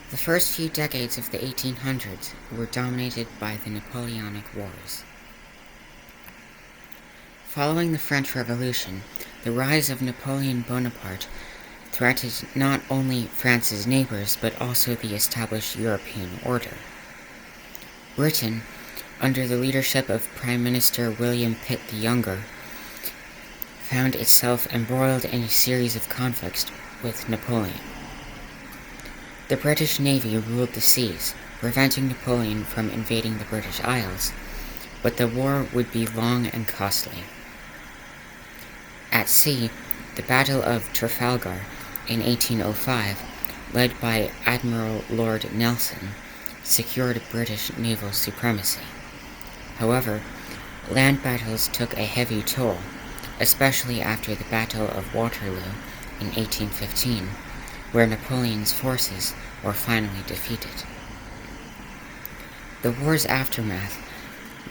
The first few decades of the 1800s were dominated by the Napoleonic Wars. Following the French Revolution, the rise of Napoleon Bonaparte threatened not only France's neighbors but also the established European order. Britain, under the leadership of Prime Minister William Pitt the Younger, found itself embroiled in a series of conflicts with Napoleon. The British Navy ruled the seas, preventing Napoleon from invading the British Isles, but the war would be long and costly. At sea, the Battle of Trafalgar in 1805, led by Admiral Lord Nelson, secured British naval supremacy. However, land battles took a heavy toll, especially after the Battle of Waterloo in 1815, where Napoleon's forces were finally defeated. The war's aftermath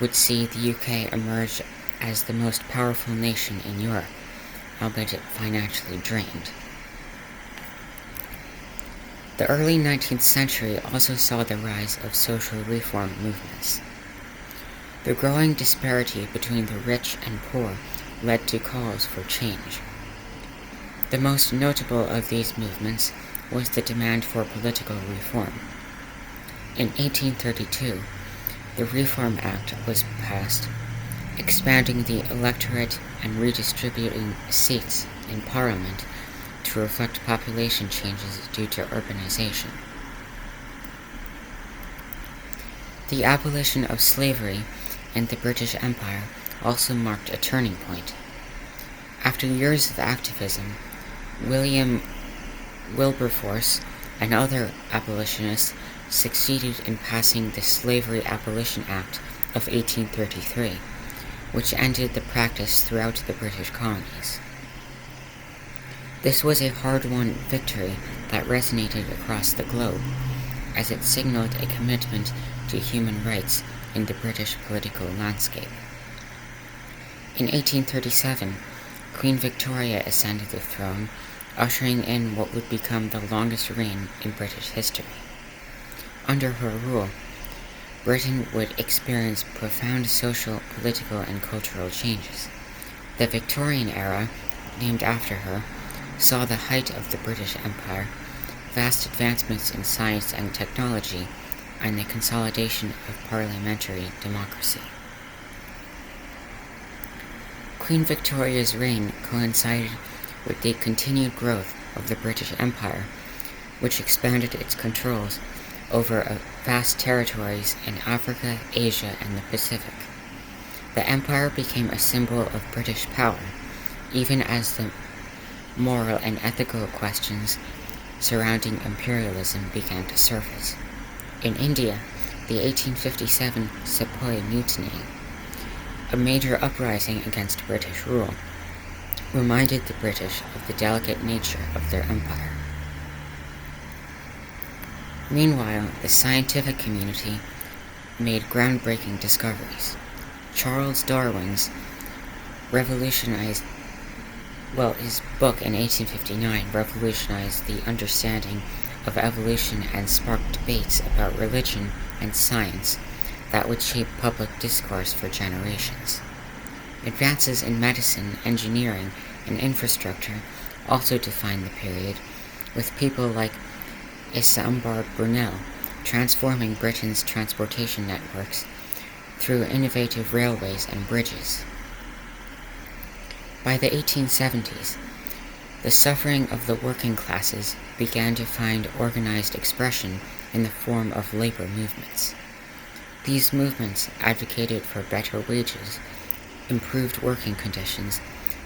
would see the UK emerge as the most powerful nation in Europe, albeit financially drained. The early 19th century also saw the rise of social reform movements. The growing disparity between the rich and poor led to calls for change. The most notable of these movements was the demand for political reform. In 1832, the Reform Act was passed, expanding the electorate and redistributing seats in Parliament to reflect population changes due to urbanization. The abolition of slavery in the British Empire also marked a turning point. After years of activism, William Wilberforce and other abolitionists succeeded in passing the Slavery Abolition Act of 1833, which ended the practice throughout the British colonies. This was a hard-won victory that resonated across the globe, as it signaled a commitment to human rights in the British political landscape. In 1837, Queen Victoria ascended the throne, ushering in what would become the longest reign in British history. Under her rule, Britain would experience profound social, political, and cultural changes. The Victorian era, named after her, saw the height of the British Empire, vast advancements in science and technology, and the consolidation of parliamentary democracy. Queen Victoria's reign coincided with the continued growth of the British Empire, which expanded its controls over vast territories in Africa, Asia, and the Pacific. The empire became a symbol of British power, even as the moral and ethical questions surrounding imperialism began to surface. In India, the 1857 Sepoy Mutiny, a major uprising against British rule, reminded the British of the delicate nature of their empire. Meanwhile, the scientific community made groundbreaking discoveries. Charles Darwin's his book in 1859 revolutionized the understanding of evolution and sparked debates about religion and science that would shape public discourse for generations. Advances in medicine, engineering, and infrastructure also defined the period, with people like Isambard Brunel transforming Britain's transportation networks through innovative railways and bridges. By the 1870s, the suffering of the working classes began to find organized expression in the form of labor movements. These movements advocated for better wages, improved working conditions,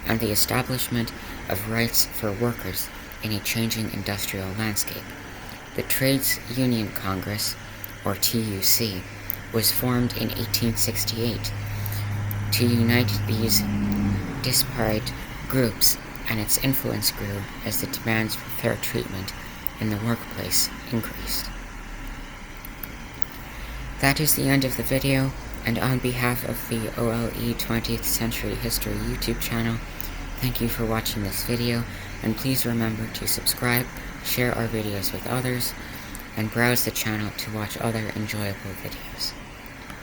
and the establishment of rights for workers in a changing industrial landscape. The Trades Union Congress, or TUC, was formed in 1868 to unite these disparate groups, and its influence grew as the demands for fair treatment in the workplace increased. That is the end of the video, and on behalf of the OLE 20th Century History YouTube channel, thank you for watching this video, and please remember to subscribe, share our videos with others, and browse the channel to watch other enjoyable videos.